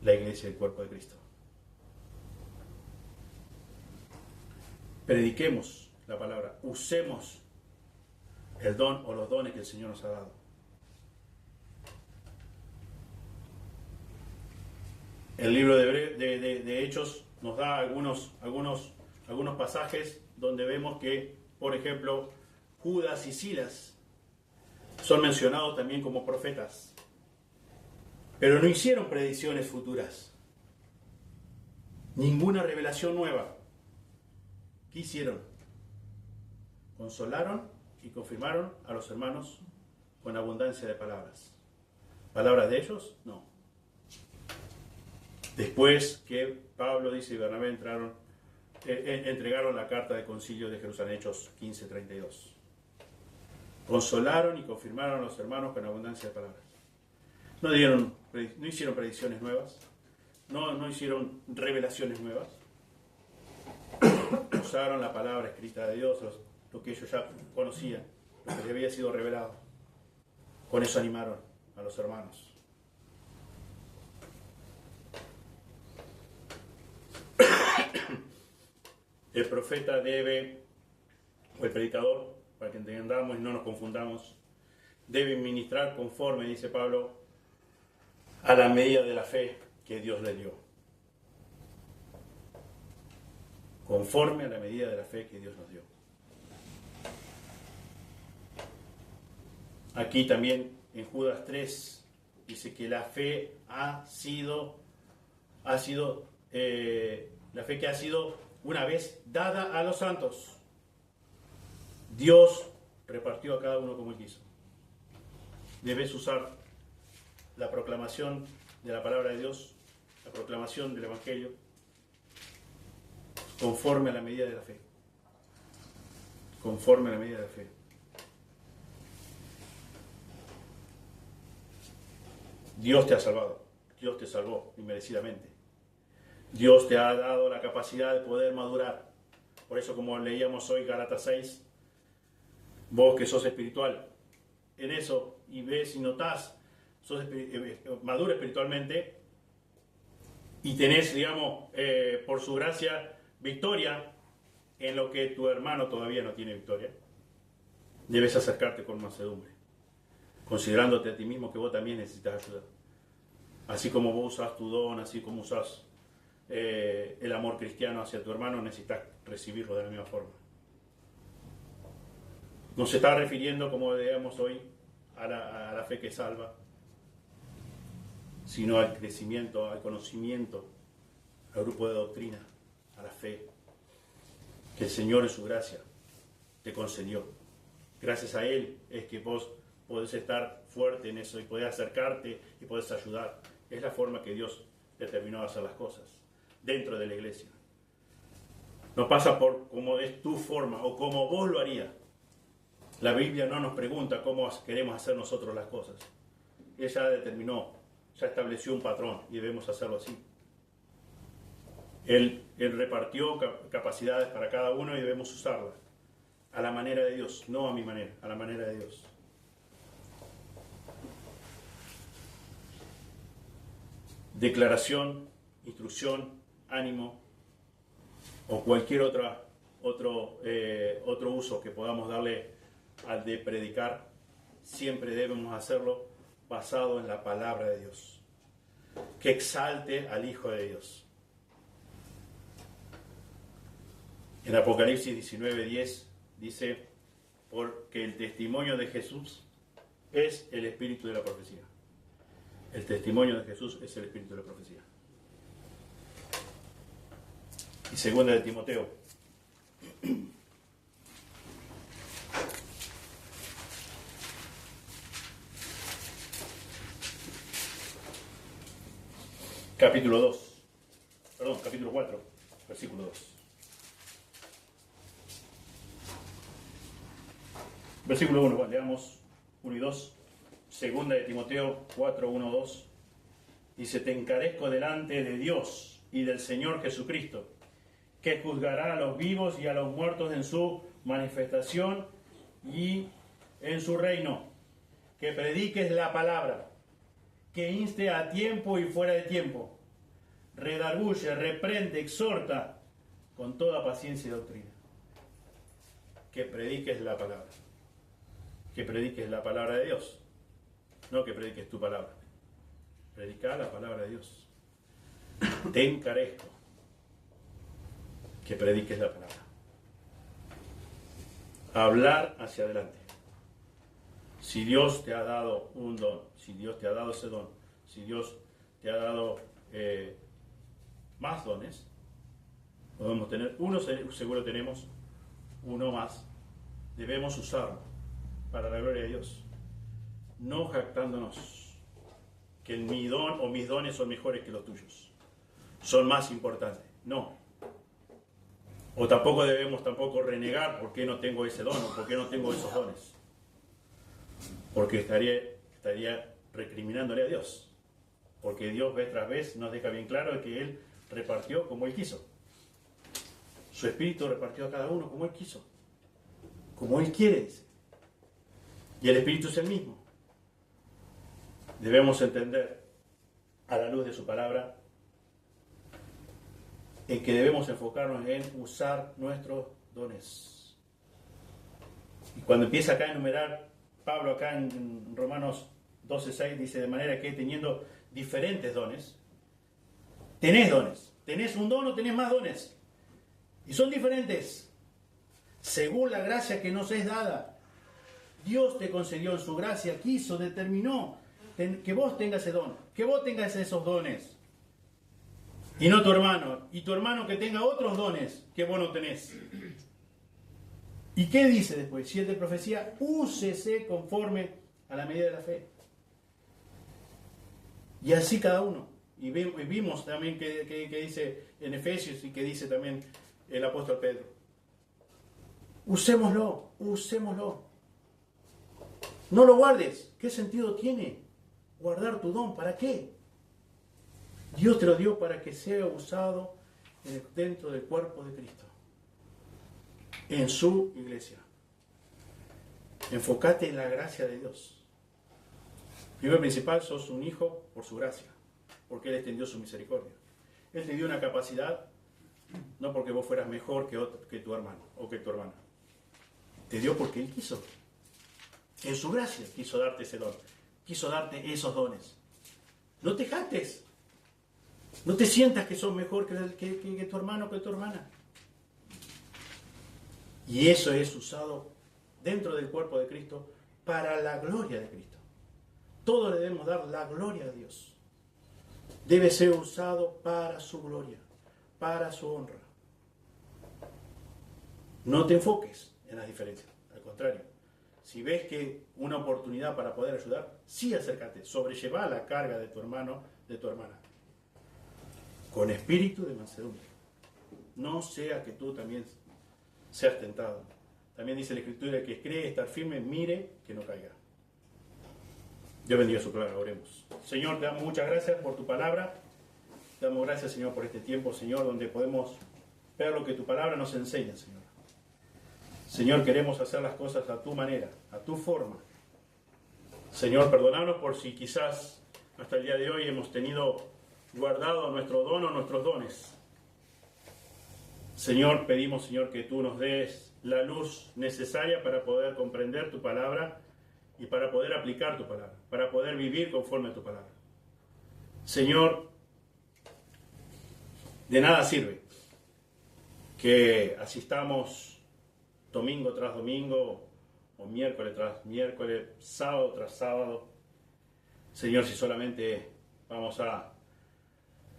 la iglesia, el cuerpo de Cristo. Prediquemos la palabra, usemos el don o los dones que el Señor nos ha dado. El libro de Hechos nos da algunos pasajes donde vemos que, por ejemplo, Judas y Silas son mencionados también como profetas, pero no hicieron predicciones futuras, ninguna revelación nueva. ¿Qué hicieron? Consolaron y confirmaron a los hermanos con abundancia de palabras. ¿Palabras de ellos? No. Después que Pablo, dice, y Bernabé entregaron la carta de concilio de Jerusalén, Hechos 15:32. Consolaron y confirmaron a los hermanos con abundancia de palabras. No hicieron predicciones nuevas, no hicieron revelaciones nuevas. Usaron la palabra escrita de Dios, lo que ellos ya conocían, lo que les había sido revelado. Con eso animaron a los hermanos. El profeta o el predicador, para que entendamos y no nos confundamos, debe ministrar conforme, dice Pablo, a la medida de la fe que Dios le dio. Conforme a la medida de la fe que Dios nos dio. Aquí también en Judas 3 dice que la fe la fe que ha sido una vez dada a los santos. Dios repartió a cada uno como Él quiso. Debes usar la proclamación de la palabra de Dios, la proclamación del Evangelio, conforme a la medida de la fe. Conforme a la medida de la fe. Dios te ha salvado. Dios te salvó inmerecidamente. Dios te ha dado la capacidad de poder madurar. Por eso, como leíamos hoy Gálatas 6, vos que sos espiritual, en eso, y ves y notás, sos maduro espiritualmente, y tenés, digamos, por su gracia, victoria en lo que tu hermano todavía no tiene victoria. Debes acercarte con mansedumbre, considerándote a ti mismo que vos también necesitas ayuda. Así como vos usás tu don, así como usás el amor cristiano hacia tu hermano, necesitas recibirlo de la misma forma. No se está refiriendo, como veíamos hoy, a la fe que salva, sino al crecimiento, al conocimiento, al grupo de doctrina, a la fe que el Señor en su gracia te concedió. Gracias a Él es que vos podés estar fuerte en eso y podés acercarte y podés ayudar. Es la forma que Dios determinó hacer las cosas dentro de la iglesia. No pasa por cómo es tu forma o cómo vos lo harías. La Biblia no nos pregunta cómo queremos hacer nosotros las cosas. Ella determinó, ya estableció un patrón y debemos hacerlo así. Él repartió capacidades para cada uno y debemos usarlas. a la manera de Dios, no a mi manera, a la manera de Dios. Declaración, instrucción, ánimo o cualquier otro uso que podamos darle al de predicar, siempre debemos hacerlo basado en la palabra de Dios, que exalte al Hijo de Dios. En Apocalipsis 19:10 dice, porque el testimonio de Jesús es el espíritu de la profecía. El testimonio de Jesús es el espíritu de la profecía. Y segunda de Timoteo. Capítulo 4, versículo 2. Versículo 1, leamos 1 y 2. Segunda de Timoteo 4, 1, 2. Dice, te encarezco delante de Dios y del Señor Jesucristo, que juzgará a los vivos y a los muertos en su manifestación y en su reino. Que prediques la palabra, que inste a tiempo y fuera de tiempo, redarguye, reprende, exhorta con toda paciencia y doctrina. Que prediques la palabra. Que prediques la palabra de Dios. No que prediques tu palabra. Predica la palabra de Dios. Te encarezco que prediques la palabra. Hablar hacia adelante. Si Dios te ha dado un don, si Dios te ha dado ese don, si Dios te ha dado más dones, podemos tener uno, seguro tenemos uno más. Debemos usarlo para la gloria de Dios. No jactándonos que mi don o mis dones son mejores que los tuyos, son más importantes. No. O tampoco debemos renegar por qué no tengo ese don o por qué no tengo esos dones. Porque estaría recriminándole a Dios. Porque Dios vez tras vez nos deja bien claro de que Él repartió como Él quiso. Su Espíritu repartió a cada uno como Él quiso. Como Él quiere, dice. Y el Espíritu es el mismo. Debemos entender, a la luz de su palabra, en que debemos enfocarnos en usar nuestros dones. Y cuando empieza acá a enumerar, Pablo acá en Romanos 12:6 dice, de manera que teniendo diferentes dones, tenés dones, tenés un don o tenés más dones, y son diferentes, según la gracia que nos es dada. Dios te concedió en su gracia, quiso, determinó que vos tengas ese don, que vos tengas esos dones. Y no tu hermano. Y tu hermano que tenga otros dones que vos no tenés. ¿Y qué dice después? Si es de profecía, úsese conforme a la medida de la fe. Y así cada uno. Y vimos también que dice en Efesios y que dice también el apóstol Pedro. Usémoslo, usémoslo. No lo guardes. ¿Qué sentido tiene guardar tu don? ¿Para qué? Dios te lo dio para que sea usado dentro del cuerpo de Cristo, en su iglesia. Enfócate en la gracia de Dios. Primero principal, sos un hijo por su gracia, porque Él extendió su misericordia. Él te dio una capacidad, no porque vos fueras mejor que tu hermano o que tu hermana. Te dio porque Él quiso. En su gracia quiso darte ese don, quiso darte esos dones. No te jactes. No te sientas que sos mejor que tu hermano o que tu hermana. Y eso es usado dentro del cuerpo de Cristo para la gloria de Cristo. Todo le debemos dar la gloria a Dios. Debe ser usado para su gloria, para su honra. No te enfoques en las diferencias. Al contrario, si ves que una oportunidad para poder ayudar, sí acércate, sobrelleva la carga de tu hermano, de tu hermana. Con espíritu de mansedumbre. No sea que tú también seas tentado. También dice la Escritura que cree estar firme, mire que no caiga. Dios bendiga su palabra, oremos. Señor, te damos muchas gracias por tu palabra. Te damos gracias, Señor, por este tiempo, Señor, donde podemos ver lo que tu palabra nos enseña, Señor. Señor, queremos hacer las cosas a tu manera, a tu forma. Señor, perdónanos por si quizás hasta el día de hoy hemos tenido guardado nuestro don o nuestros dones. Señor, pedimos, Señor, que tú nos des la luz necesaria para poder comprender tu palabra y para poder aplicar tu palabra, para poder vivir conforme a tu palabra. Señor, de nada sirve que asistamos domingo tras domingo, o miércoles tras miércoles, sábado tras sábado, Señor, si solamente vamos a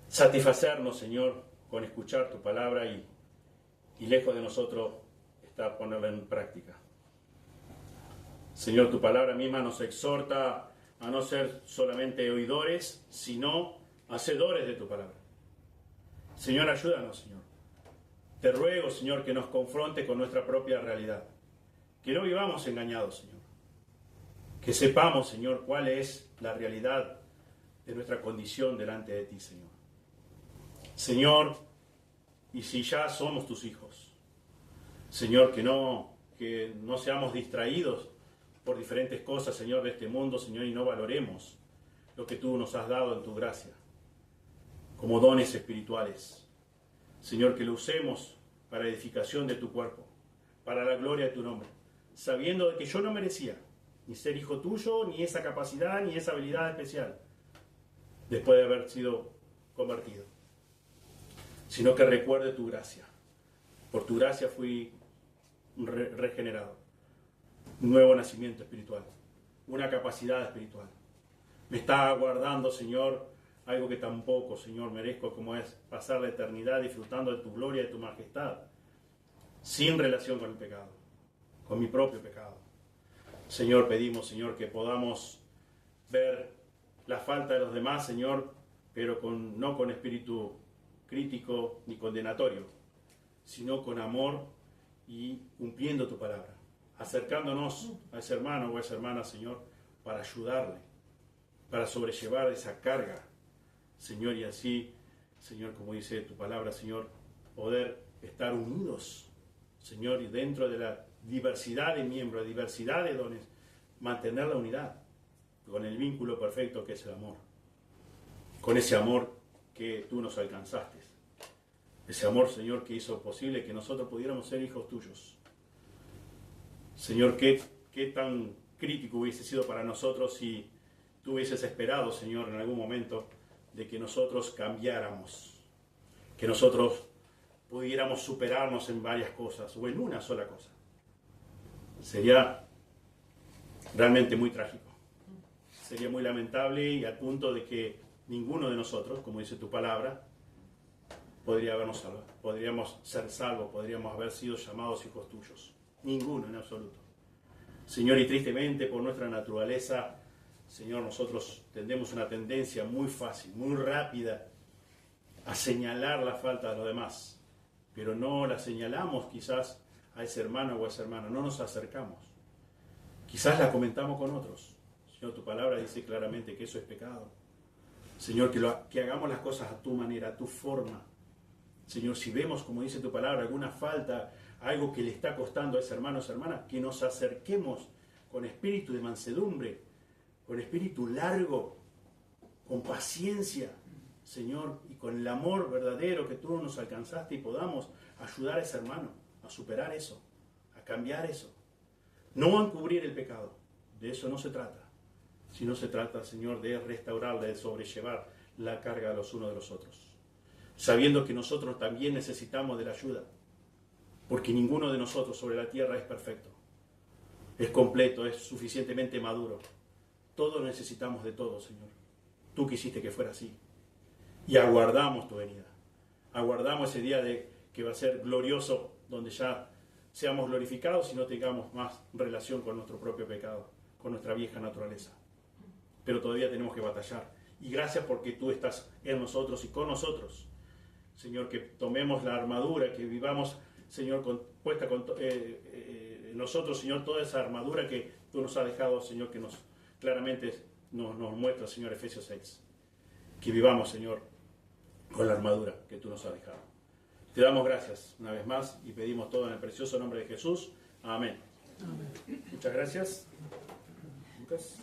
satisfacernos, Señor, con escuchar tu palabra y lejos de nosotros está ponerla en práctica. Señor, tu palabra misma nos exhorta a no ser solamente oidores, sino hacedores de tu palabra. Señor, ayúdanos, Señor. Te ruego, Señor, que nos confronte con nuestra propia realidad. Que no vivamos engañados, Señor. Que sepamos, Señor, cuál es la realidad de nuestra condición delante de ti, Señor. Señor, y si ya somos tus hijos, Señor, que no seamos distraídos por diferentes cosas, Señor, de este mundo, Señor, y no valoremos lo que tú nos has dado en tu gracia, como dones espirituales. Señor, que lo usemos para edificación de tu cuerpo, para la gloria de tu nombre, sabiendo de que yo no merecía ni ser hijo tuyo, ni esa capacidad, ni esa habilidad especial, después de haber sido convertido, sino que recuerde tu gracia. Por tu gracia fui regenerado, un nuevo nacimiento espiritual, una capacidad espiritual. Me está aguardando, Señor, algo que tampoco, Señor, merezco, como es pasar la eternidad disfrutando de tu gloria y de tu majestad, sin relación con el pecado, con mi propio pecado. Señor, pedimos, Señor, que podamos ver la falta de los demás, Señor, pero no con espíritu crítico ni condenatorio, sino con amor y cumpliendo tu palabra, acercándonos a ese hermano o a esa hermana, Señor, para ayudarle, para sobrellevar esa carga, Señor, y así, Señor, como dice tu palabra, Señor, poder estar unidos, Señor, y dentro de la diversidad de miembros, diversidad de dones, mantener la unidad con el vínculo perfecto que es el amor, con ese amor que tú nos alcanzaste, ese amor, Señor, que hizo posible que nosotros pudiéramos ser hijos tuyos. Señor, qué tan crítico hubiese sido para nosotros si tú hubieses esperado, Señor, en algún momento de que nosotros cambiáramos, que nosotros pudiéramos superarnos en varias cosas o en una sola cosa. Sería realmente muy trágico. Sería muy lamentable y al punto de que ninguno de nosotros, como dice tu palabra, podría habernos salvado, podríamos ser salvos, podríamos haber sido llamados hijos tuyos. Ninguno en absoluto. Señor, y tristemente por nuestra naturaleza, Señor, nosotros tendemos una tendencia muy fácil, muy rápida a señalar la falta de los demás, pero no la señalamos quizás a ese hermano o a esa hermana, no nos acercamos. Quizás la comentamos con otros. Señor, tu palabra dice claramente que eso es pecado. Señor, que hagamos las cosas a tu manera, a tu forma. Señor, si vemos, como dice tu palabra, alguna falta, algo que le está costando a ese hermano o esa hermana, que nos acerquemos con espíritu de mansedumbre, con espíritu largo, con paciencia, Señor, y con el amor verdadero que tú nos alcanzaste y podamos ayudar a ese hermano a superar eso, a cambiar eso. No a encubrir el pecado, de eso no se trata, sino se trata, Señor, de restaurar, de sobrellevar la carga de los unos de los otros, sabiendo que nosotros también necesitamos de la ayuda, porque ninguno de nosotros sobre la tierra es perfecto, es completo, es suficientemente maduro. Todos necesitamos de todo, Señor. Tú quisiste que fuera así. Y aguardamos tu venida. Aguardamos ese día que va a ser glorioso, donde ya seamos glorificados y no tengamos más relación con nuestro propio pecado, con nuestra vieja naturaleza. Pero todavía tenemos que batallar. Y gracias porque tú estás en nosotros y con nosotros. Señor, que tomemos la armadura, que vivamos, Señor, puesta en nosotros, Señor, toda esa armadura que tú nos has dejado, Señor, que claramente nos muestra, Señor, Efesios 6. Que vivamos, Señor, con la armadura que tú nos has dejado. Te damos gracias una vez más y pedimos todo en el precioso nombre de Jesús. Amén. Muchas gracias. Lucas.